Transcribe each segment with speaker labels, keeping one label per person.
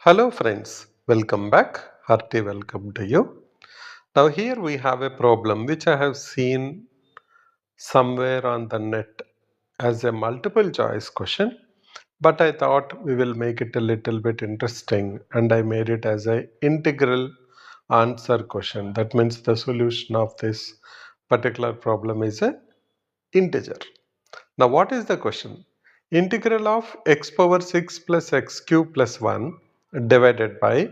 Speaker 1: Hello friends, welcome back. Hearty welcome to you. Now here we have a problem which I have seen somewhere on the net as a multiple choice question, but I thought we will make it a little bit interesting and I made it as a integral answer question. That means the solution of this particular problem is a integer. Now what is the question? Integral of x power 6 plus x cube plus 1 divided by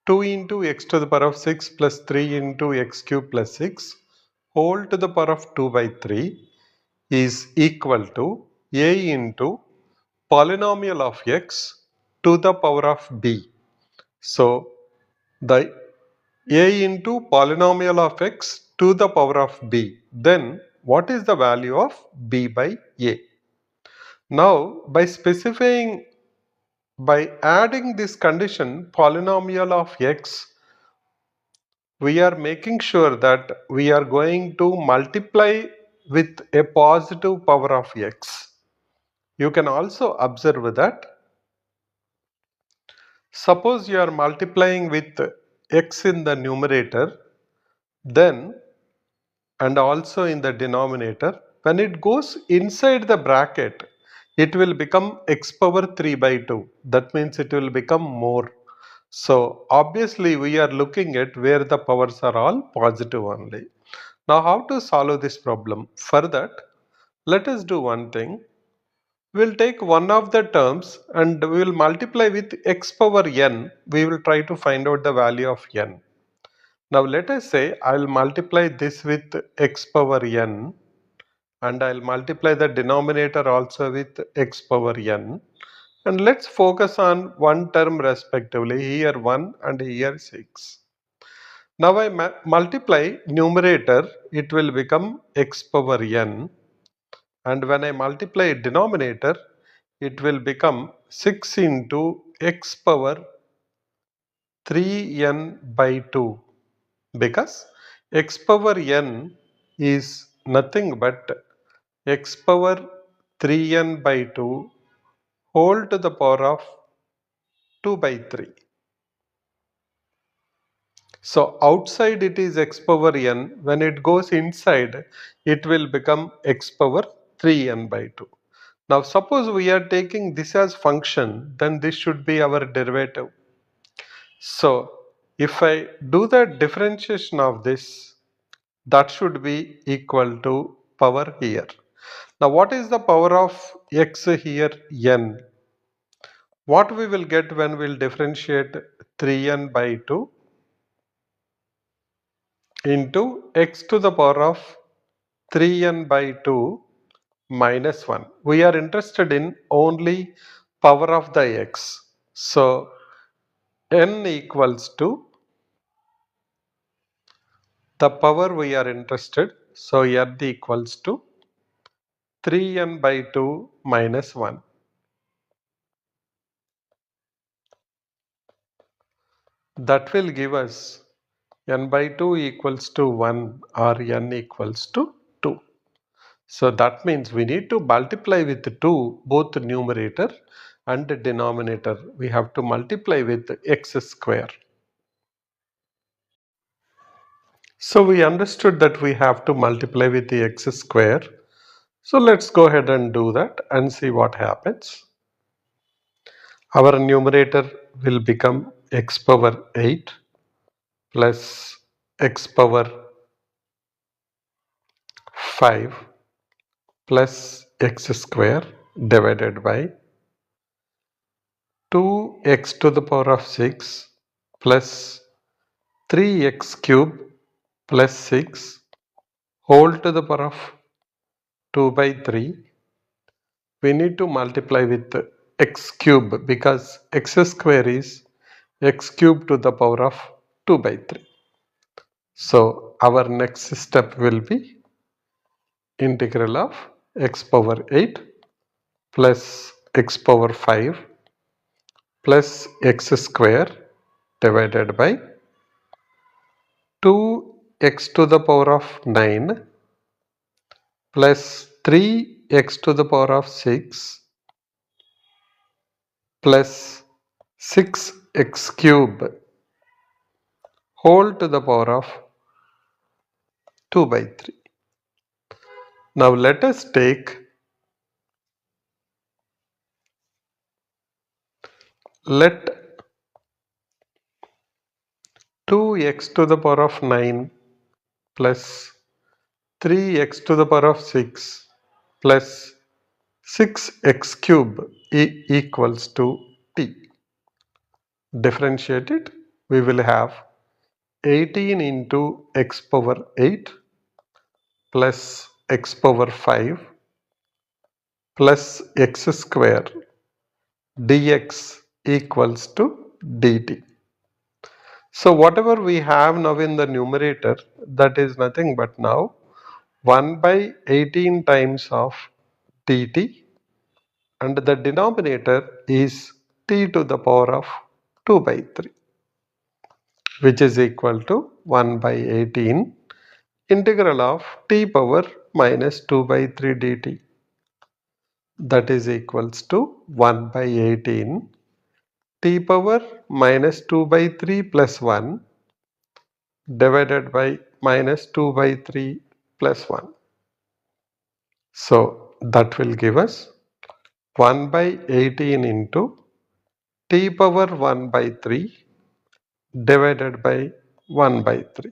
Speaker 1: 2 into x to the power of 6 plus 3 into x cube plus 6 whole to the power of 2 by 3 is equal to a into polynomial of x to the power of b. So the a into polynomial of x to the power of b. Then what is the value of b by a? Now by adding this condition polynomial of x, we are making sure that we are going to multiply with a positive power of x. You can also observe that suppose you are multiplying with x in the numerator, then and also in the denominator, when it goes inside the bracket, it will become x power 3 by 2. That means it will become more. So obviously we are looking at where the powers are all positive only. Now how to solve this problem? For that, let us do one thing. We'll take one of the terms and we will multiply with x power n. We will try to find out the value of n. Now let us say I will multiply this with x power n and I will multiply the denominator also with x power n. And let's focus on one term respectively, here 1 and here 6. Now I multiply numerator, it will become x power n, and when I multiply denominator, it will become 6 into x power 3n by 2, because x power n is nothing but x power 3n by 2 whole to the power of 2 by 3. So outside it is x power n, when it goes inside it will become x power 3n by 2. Now suppose we are taking this as function, then this should be our derivative. So if I do the differentiation of this, that should be equal to power here. Now what is the power of x here? N. What we will get when we will differentiate 3n by 2 into x to the power of 3n by 2 minus 1. We are interested in only power of the x. So n equals to the power we are interested. So n equals to 3n by 2 minus 1. That will give us n by 2 equals to 1 or n equals to 2. So that means we need to multiply with 2 both numerator and denominator. We have to multiply with x square. So we understood that we have to multiply with the x square. So let's go ahead and do that and see what happens. Our numerator will become x power 8 plus x power 5 plus x square divided by 2x to the power of 6 plus 3x cube plus 6 whole to the power of 2 by 3. We need to multiply with x cube because x square is x cube to the power of 2 by 3. So our next step will be integral of x power 8 plus x power 5 plus x square divided by 2x to the power of 9 plus 3x to the power of 6 plus 6x cube whole to the power of 2 by 3. Now let us take let 2x to the power of 9 plus 3x to the power of 6 plus 6x cube equals to t. Differentiate it, we will have 18 into x power 8 plus x power 5 plus x square dx equals to dt. So whatever we have now in the numerator, that is nothing but now 1 by 18 times of dt, and the denominator is t to the power of 2 by 3, which is equal to 1 by 18 integral of t power minus 2 by 3 dt. That is equals to 1 by 18 t power minus 2 by 3 plus 1 divided by minus 2 by 3 plus 1. So that will give us 1 by 18 into t power 1 by 3 divided by 1 by 3,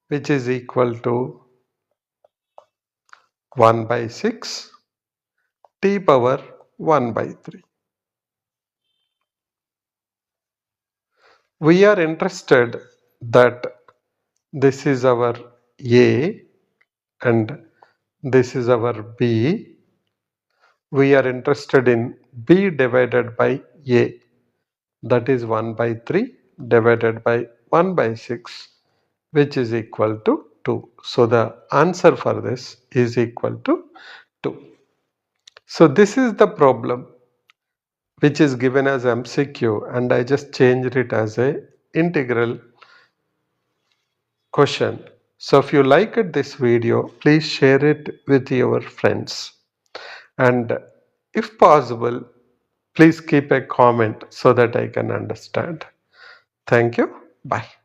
Speaker 1: which is equal to 1 by 6 t power 1 by 3. We are interested that this is our A and this is our B. We are interested in B divided by A, that is 1 by 3 divided by 1 by 6, which is equal to 2. So the answer for this is equal to 2. So this is the problem which is given as MCQ, and I just changed it as a integral question. So if you liked this video, please share it with your friends, and if possible, please keep a comment so that I can understand. Thank you. Bye.